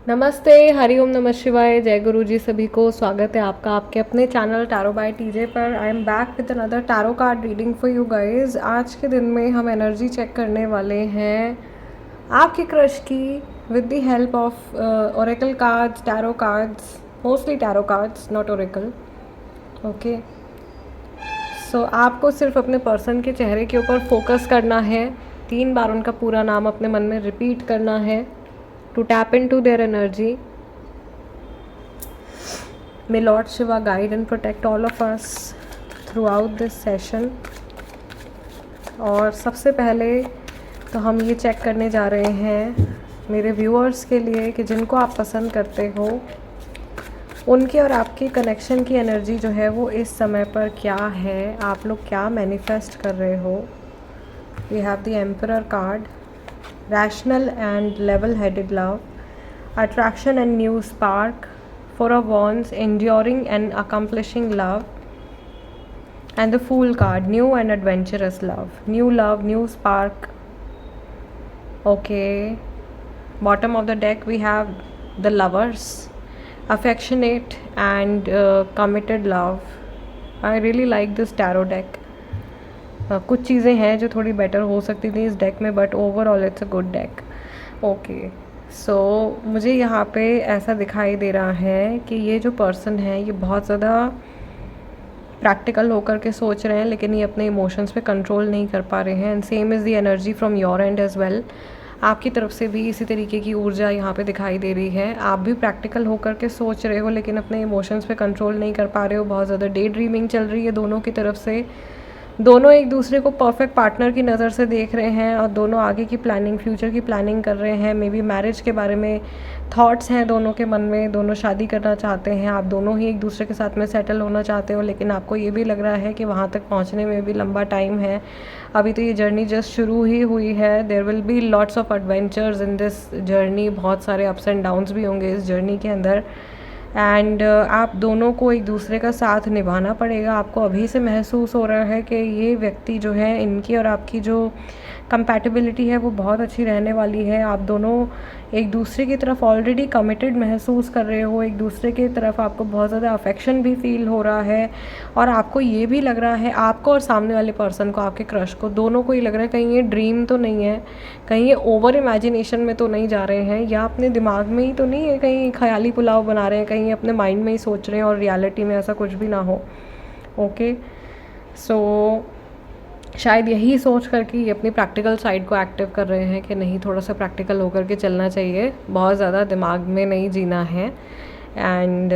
नमस्ते, हरिओम, नमः शिवाय, जय गुरु जी। सभी को स्वागत है आपका आपके अपने चैनल टैरो बाय टीजे पर। I am back with another tarot card reading for you guys. आज के दिन में हम एनर्जी चेक करने वाले हैं आपके क्रश की with the help of oracle cards, tarot cards, mostly tarot cards, not oracle. Okay, so आपको सिर्फ अपने पर्सन के चेहरे के ऊपर फोकस करना है। 3 बार उनका पूरा नाम अपने मन में रिपीट करना है to tap into their energy. May Lord Shiva guide and protect all of us throughout this session. और सबसे पहले तो हम ये चेक करने जा रहे हैं मेरे व्यूअर्स के लिए कि जिनको आप पसंद करते हो उनके और आपके कनेक्शन की एनर्जी जो है वो इस समय पर क्या है, आप लोग क्या मैनिफेस्ट कर रहे हो। We have the emperor card, rational and level-headed love, attraction and new spark, four of wands, enduring and accomplishing love, and the fool card, new and adventurous love, new spark. Okay, bottom of the deck we have the lovers, affectionate and committed love. I really like this tarot deck. कुछ चीज़ें हैं जो थोड़ी better हो सकती थी इस deck में, but overall it's a good deck. Okay, so मुझे यहाँ पे ऐसा दिखाई दे रहा है कि ये जो पर्सन है ये बहुत ज़्यादा प्रैक्टिकल होकर के सोच रहे हैं, लेकिन ये अपने इमोशंस पे कंट्रोल नहीं कर पा रहे हैं। And same is the energy from your end as well. आपकी तरफ से भी इसी तरीके की ऊर्जा यहाँ पे दिखाई दे रही है। आप भी प्रैक्टिकल होकर के सोच रहे हो लेकिन अपने इमोशंस पे कंट्रोल नहीं कर पा रहे हो। बहुत ज़्यादा डे ड्रीमिंग चल रही है दोनों की तरफ से। दोनों एक दूसरे को परफेक्ट पार्टनर की नज़र से देख रहे हैं और दोनों आगे की प्लानिंग, फ्यूचर की प्लानिंग कर रहे हैं। मे बी मैरिज के बारे में थॉट्स हैं दोनों के मन में। दोनों शादी करना चाहते हैं, आप दोनों ही एक दूसरे के साथ में सेटल होना चाहते हो, लेकिन आपको ये भी लग रहा है कि वहाँ तक पहुँचने में भी लंबा टाइम है। अभी तो ये जर्नी जस्ट शुरू ही हुई है। There will be lots of adventures in this journey. बहुत सारे अप्स एंड डाउन्स भी होंगे इस जर्नी के अंदर। एंड आप दोनों को एक दूसरे का साथ निभाना पड़ेगा। आपको अभी से महसूस हो रहा है कि ये व्यक्ति जो है, इनकी और आपकी जो कंपैटिबिलिटी है वो बहुत अच्छी रहने वाली है। आप दोनों एक दूसरे की तरफ ऑलरेडी कमिटेड महसूस कर रहे हो। एक दूसरे की तरफ आपको बहुत ज़्यादा अफेक्शन भी फील हो रहा है और आपको ये भी लग रहा है, आपको और सामने वाले पर्सन को, आपके क्रश को, दोनों को ही लग रहा है कहीं ये ड्रीम तो नहीं है, कहीं ये ओवर इमेजिनेशन में तो नहीं जा रहे हैं, या अपने दिमाग में ही तो नहीं है, कहीं ख़याली पुलाव बना रहे हैं, कहीं अपने माइंड में ही सोच रहे हैं और रियलिटी में ऐसा कुछ भी ना हो। ओके, सो शायद यही सोच कर कि अपनी प्रैक्टिकल साइड को एक्टिव कर रहे हैं कि नहीं, थोड़ा सा प्रैक्टिकल होकर के चलना चाहिए, बहुत ज़्यादा दिमाग में नहीं जीना है। And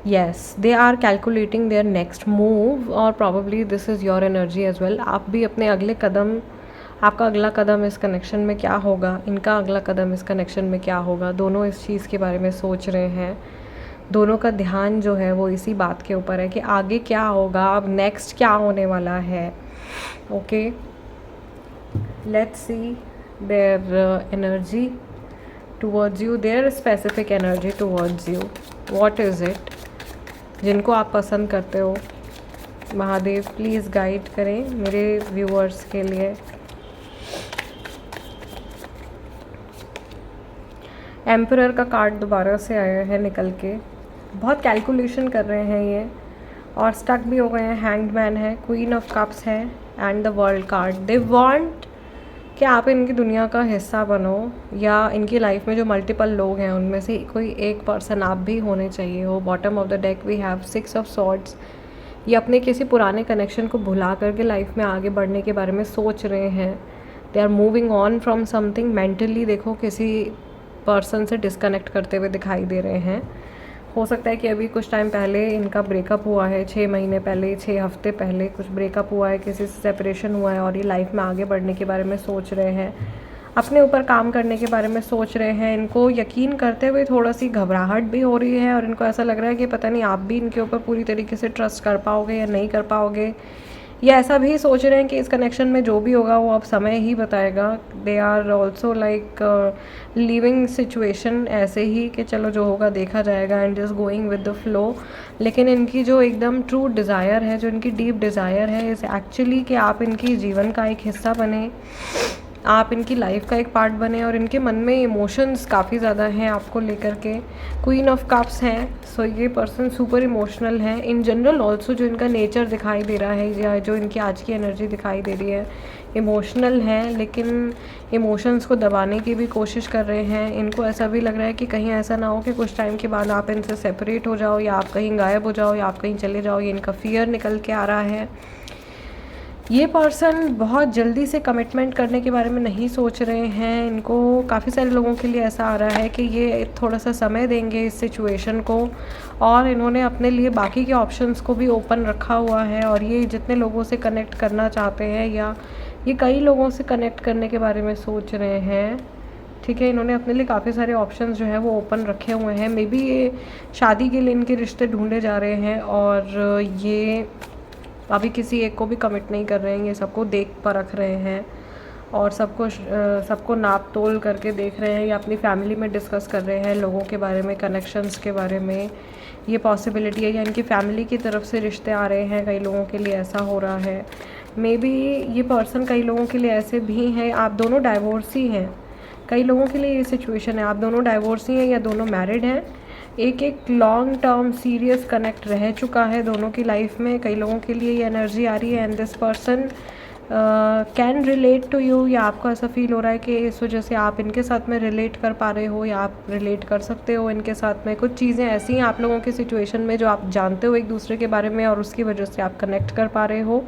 yes, they are calculating their next move और probably this is your energy as well. आप भी अपने अगले कदम, आपका अगला कदम इस कनेक्शन में क्या होगा, इनका अगला कदम इस कनेक्शन में क्या होगा, दोनों इस चीज़ के बारे में सोच रहे हैं। दोनों का ध्यान जो है वो इसी बात के ऊपर है कि आगे क्या होगा, अब नेक्स्ट क्या होने वाला है। Okay, let's see their energy towards you, there specific energy towards you. What is it? जिनको आप पसंद करते हो, महादेव प्लीज़ गाइड करें मेरे व्यूअर्स के लिए। एम्परर का कार्ड दोबारा से आया है निकल के। बहुत कैलकुलेशन कर रहे हैं ये और स्टक भी हो गए हैं। हैंग्ड मैन है, क्वीन ऑफ कप्स है and the world card. They want कि आप इनकी दुनिया का हिस्सा बनो, या इनकी लाइफ में जो मल्टीपल लोग हैं उनमें से कोई एक पर्सन आप भी होने चाहिए हो। Bottom of the deck we have 6 of swords. ये अपने किसी पुराने कनेक्शन को भुला करके लाइफ में आगे बढ़ने के बारे में सोच रहे हैं। They are moving on from something. Mentally देखो किसी पर्सन से डिस्कनेक्ट करते हुए दिखाई दे रहे हैं। हो सकता है कि अभी कुछ टाइम पहले इनका ब्रेकअप हुआ है, 6 महीने पहले, 6 हफ्ते पहले कुछ ब्रेकअप हुआ है, किसी से सेपरेशन हुआ है और ये लाइफ में आगे बढ़ने के बारे में सोच रहे हैं, अपने ऊपर काम करने के बारे में सोच रहे हैं। इनको यकीन करते हुए थोड़ा सी घबराहट भी हो रही है और इनको ऐसा लग रहा है कि पता नहीं आप भी इनके ऊपर पूरी तरीके से ट्रस्ट कर पाओगे या नहीं कर पाओगे, या ऐसा भी सोच रहे हैं कि इस कनेक्शन में जो भी होगा वो अब समय ही बताएगा। They are also like living situation ऐसे ही कि चलो जो होगा देखा जाएगा and just going with the flow. लेकिन इनकी जो एकदम ट्रू डिज़ायर है, जो इनकी डीप डिज़ायर है, इज़ एक्चुअली कि आप इनकी जीवन का एक हिस्सा बने, आप इनकी लाइफ का एक पार्ट बने और इनके मन में इमोशंस काफ़ी ज़्यादा हैं आपको लेकर के। क्वीन ऑफ कप्स हैं, सो ये पर्सन सुपर इमोशनल हैं इन जनरल ऑल्सो। जो इनका नेचर दिखाई दे रहा है या जो इनकी आज की एनर्जी दिखाई दे रही है, इमोशनल हैं, लेकिन इमोशंस को दबाने की भी कोशिश कर रहे हैं। इनको ऐसा भी लग रहा है कि कहीं ऐसा ना हो कि कुछ टाइम के बाद आप इनसे सेपरेट हो जाओ, या आप कहीं गायब हो जाओ, या आप कहीं चले जाओ। ये इनका फियर निकल के आ रहा है। ये पर्सन बहुत जल्दी से कमिटमेंट करने के बारे में नहीं सोच रहे हैं। इनको काफ़ी सारे लोगों के लिए ऐसा आ रहा है कि ये थोड़ा सा समय देंगे इस सिचुएशन को, और इन्होंने अपने लिए बाकी के ऑप्शंस को भी ओपन रखा हुआ है। और ये जितने लोगों से कनेक्ट करना चाहते हैं, या ये कई लोगों से कनेक्ट करने के बारे में सोच रहे हैं, ठीक है, इन्होंने अपने लिए काफ़ी सारे ऑप्शंस जो है वो ओपन रखे हुए हैं। मे बी ये शादी के लिए इनके रिश्ते ढूंढे जा रहे हैं, और ये अभी किसी एक को भी कमिट नहीं कर रहे हैं। ये सबको देख परख रहे हैं और सबको नाप तोल करके देख रहे हैं, या अपनी फैमिली में डिस्कस कर रहे हैं लोगों के बारे में, कनेक्शंस के बारे में। ये पॉसिबिलिटी है, या इनकी फैमिली की तरफ से रिश्ते आ रहे हैं। कई लोगों के लिए ऐसा हो रहा है। मे बी ये पर्सन कई लोगों के लिए ऐसे भी हैं, आप दोनों डाइवोर्सी हैं। कई लोगों के लिए ये सिचुएशन है, आप दोनों डाइवोर्सी हैं या दोनों मैरिड हैं। एक लॉन्ग टर्म सीरियस कनेक्ट रह चुका है दोनों की लाइफ में। कई लोगों के लिए ये एनर्जी आ रही है, and this person can relate to you, या आपको ऐसा फील हो रहा है कि इस वजह से आप इनके साथ में रिलेट कर पा रहे हो, या आप रिलेट कर सकते हो इनके साथ में। कुछ चीज़ें ऐसी हैं आप लोगों की सिचुएशन में जो आप जानते हो एक दूसरे के बारे में, और उसकी वजह से आप कनेक्ट कर पा रहे हो।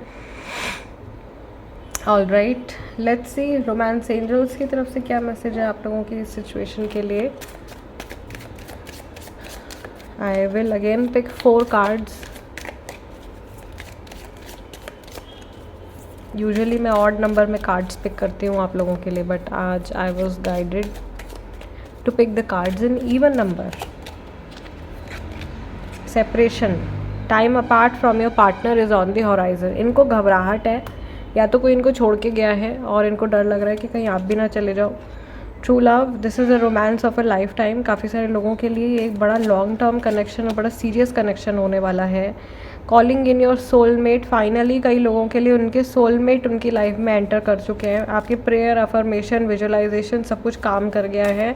All right, let's see romance angels की तरफ से क्या मैसेज है आप लोगों की इस सिचुएशन के लिए। I will again pick 4 cards. Usually मैं ऑड नंबर में कार्ड्स पिक करती हूँ आप लोगों के लिए, बट आज I was guided to pick the cards in even number. Separation, time apart from your partner is on the horizon. इनको घबराहट है, या तो कोई इनको छोड़ के गया है और इनको डर लग रहा है कि कहीं आप भी ना चले जाओ। True love, this is a romance of a life time. काफ़ी सारे लोगों के लिए एक बड़ा लॉन्ग टर्म कनेक्शन और बड़ा सीरियस कनेक्शन होने वाला है। Calling in your soulmate, finally कई लोगों के लिए उनके सोलमेट उनकी लाइफ में एंटर कर चुके हैं। आपके प्रेयर, अफर्मेशन, विजुअलाइजेशन सब कुछ काम कर गया है,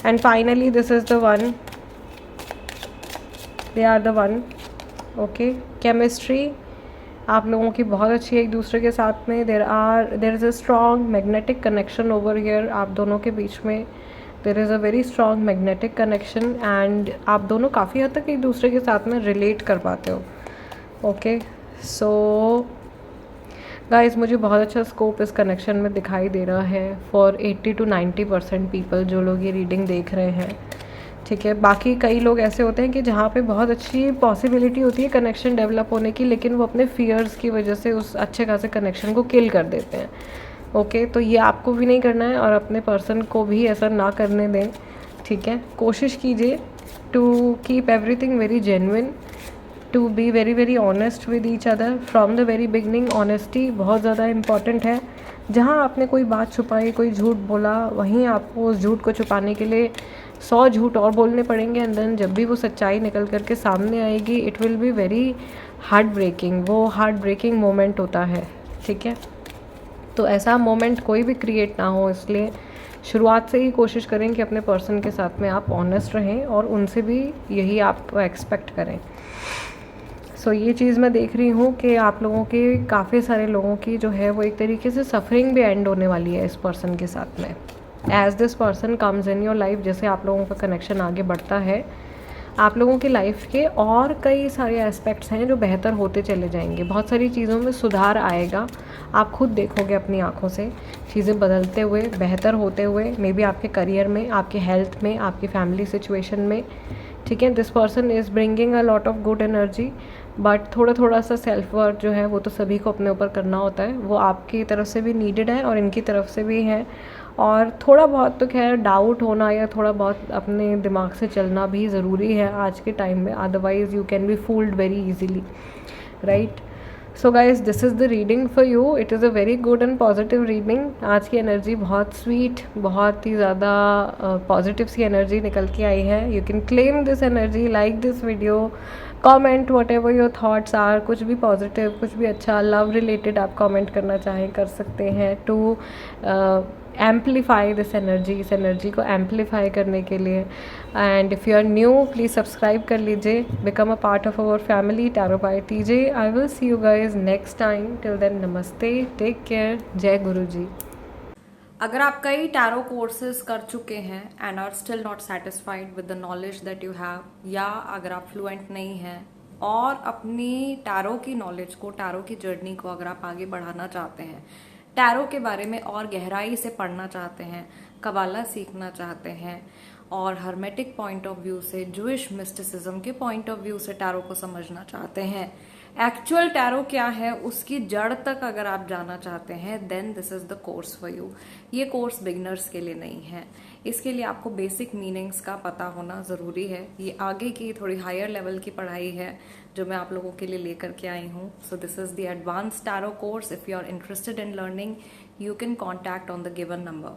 and finally this is the one, they are the one. Okay, chemistry आप लोगों की बहुत अच्छी है एक दूसरे के साथ में। There is a strong magnetic connection over here. आप दोनों के बीच में there is a very strong magnetic connection, and आप दोनों काफ़ी हद तक एक दूसरे के साथ में रिलेट कर पाते हो। ओके, सो गाइस, मुझे बहुत अच्छा स्कोप इस कनेक्शन में दिखाई दे रहा है फॉर 80 to 90% पीपल जो लोग ये रीडिंग देख रहे हैं, ठीक है। बाकी कई लोग ऐसे होते हैं कि जहाँ पे बहुत अच्छी पॉसिबिलिटी होती है कनेक्शन डेवलप होने की, लेकिन वो अपने फियर्स की वजह से उस अच्छे खासे कनेक्शन को किल कर देते हैं। ओके, तो ये आपको भी नहीं करना है और अपने पर्सन को भी ऐसा ना करने दें, ठीक है। कोशिश कीजिए to keep everything very genuine, to be very very honest with each other from the very beginning. Honesty बहुत ज़्यादा इम्पॉर्टेंट है। जहाँ आपने कोई बात छुपाई, कोई झूठ बोला, वहीं आपको उस झूठ को छुपाने के लिए 100 झूठ और बोलने पड़ेंगे, एंड देन जब भी वो सच्चाई निकल करके सामने आएगी it will be very heartbreaking. वो हार्ट ब्रेकिंग मोमेंट होता है, ठीक है। तो ऐसा मोमेंट कोई भी क्रिएट ना हो, इसलिए शुरुआत से ही कोशिश करें कि अपने पर्सन के साथ में आप ऑनेस्ट रहें, और उनसे भी यही आप एक्सपेक्ट करें। सो ये चीज़ मैं देख रही हूँ कि आप लोगों के काफ़ी सारे लोगों की जो है वो एक तरीके से सफरिंग भी एंड होने वाली है इस पर्सन के साथ में। As this person comes in your life, जैसे आप लोगों का कनेक्शन आगे बढ़ता है, आप लोगों की लाइफ के और कई सारे एस्पेक्ट्स हैं जो बेहतर होते चले जाएंगे। बहुत सारी चीज़ों में सुधार आएगा, आप खुद देखोगे अपनी आंखों से चीज़ें बदलते हुए, बेहतर होते हुए। मे बी आपके करियर में, आपके हेल्थ में, आपकी फैमिली सिचुएशन में, ठीक है। This person is bringing a lot of good energy, but थोड़ा सा सेल्फ वर्क जो है वो तो सभी को अपने ऊपर करना होता है। वो आपकी तरफ से भी नीडेड है और इनकी तरफ से भी है, और थोड़ा बहुत तो खैर डाउट होना या थोड़ा बहुत अपने दिमाग से चलना भी ज़रूरी है आज के टाइम में, otherwise you can be fooled very easily, right. So guys, this is the reading for you. It is a very good and positive reading. आज की एनर्जी बहुत स्वीट, बहुत ही ज़्यादा पॉजिटिव सी एनर्जी निकल के आई है। You can claim this energy, like this video, comment whatever your thoughts are. कुछ भी पॉजिटिव, कुछ भी अच्छा, लव रिलेटेड आप कमेंट करना चाहें कर सकते हैं। टू एम्पलीफाई दिस एनर्जी, इस एनर्जी को एम्पलीफाई करने के लिए। And if you are new please subscribe कर लीजिए, become a part of our family tarot by TJ. I will see you guys next time, till then नमस्ते, take care, जय गुरु जी। अगर आप कई टैरो कोर्सेज कर चुके हैं and are still not satisfied with the knowledge that you have, या अगर आप फ्लुएंट नहीं हैं और अपनी टैरो की नॉलेज को, टैरो की जर्नी को अगर आप आगे बढ़ाना चाहते हैं, टैरो के बारे में और गहराई से पढ़ना चाहते हैं, कबाला सीखना चाहते हैं और हर्मेटिक पॉइंट ऑफ व्यू से, जूइश मिस्टिसिज्म के पॉइंट ऑफ व्यू से टैरो को समझना चाहते हैं, एक्चुअल टैरो क्या है उसकी जड़ तक अगर आप जाना चाहते हैं, then this is the course for you. ये कोर्स बिगिनर्स के लिए नहीं है, इसके लिए आपको बेसिक मीनिंग्स का पता होना ज़रूरी है। ये आगे की थोड़ी हायर लेवल की पढ़ाई है जो मैं आप लोगों के लिए लेकर के आई हूँ। So this is the advance tarot course. If you are interested in learning, you can contact on the given number.